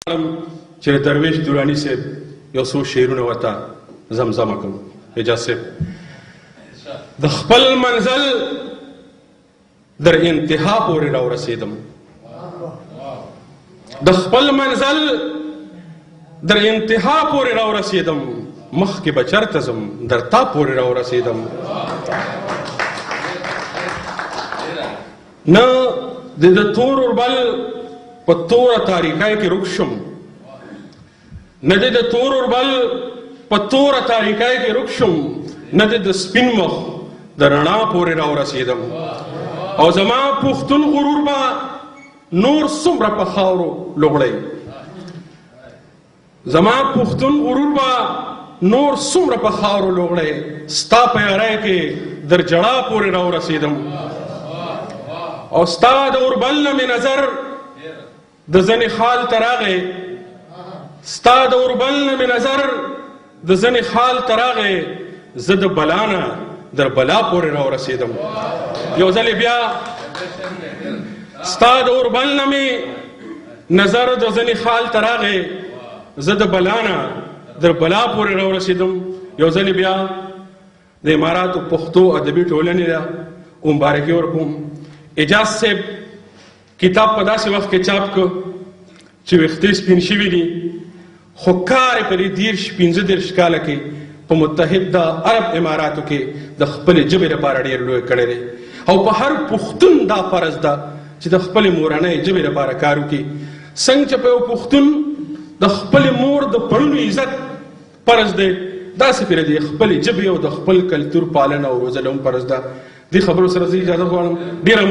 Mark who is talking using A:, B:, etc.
A: چې درویش درانی صاحب یو څو شعرونه ورته زمزمه کوم. اجازه صاحب د خپل منزل در انتها پورې راورسېدم، د خپل منزل در انتها پورې راورسېدم، مخکې به چرته ځم در تا پورې راورسېدم. نه د تور اوربل په توره تاریکۍ کې رک شم، نه د تور اوربل په توره تاریکۍ کې رک شم، نه د سپین مخ د رڼا پورې راورسېدم. او زما پښتون غرور به نور څومره په خاورو لوغړی، زما پښتون غرور به نور څومره په خاورو لوغړی، ستا په یارۍ کې در جړا پورې راورسېدم. او ستا د اوربل نه مې نظر د ځنې خال ته راغی، ستا د اوربل نه مې نظر د ځنې خال ته راغی، زه د بلا نه در بلا پورې راورسېدم. یو ځلې بیا ستا د اوربل نه مې نظر د ځنې خال ته راغی، زه د بلا نه در بلا پورې راورسېدم. یو ځلې بیا د اماراتو پښتو ادبي ټولنې ته مبارکي ورکوم. اجاز صاحب کتاب په داسې وخت کې چاپ کړ چې ویښتې سپین شوي دي، خو کار یې په دې 15 کاله کې په متحده عرب اماراتو کې د خپلې ژبې لپاره ډېر لوی کړی دی. او په هر پښتون دا فرض ده چې د خپلې مورنۍ ژبې لپاره کار وکړي. څنګه چې په یو پښتون د خپلې مور د پړونو عزت فرض دی، داسې پرې د خپلې ژبې او د خپل کلتور پالنه او روزنه هم فرض ده. دې خبرو سره زه اجازه غواړم. ډېره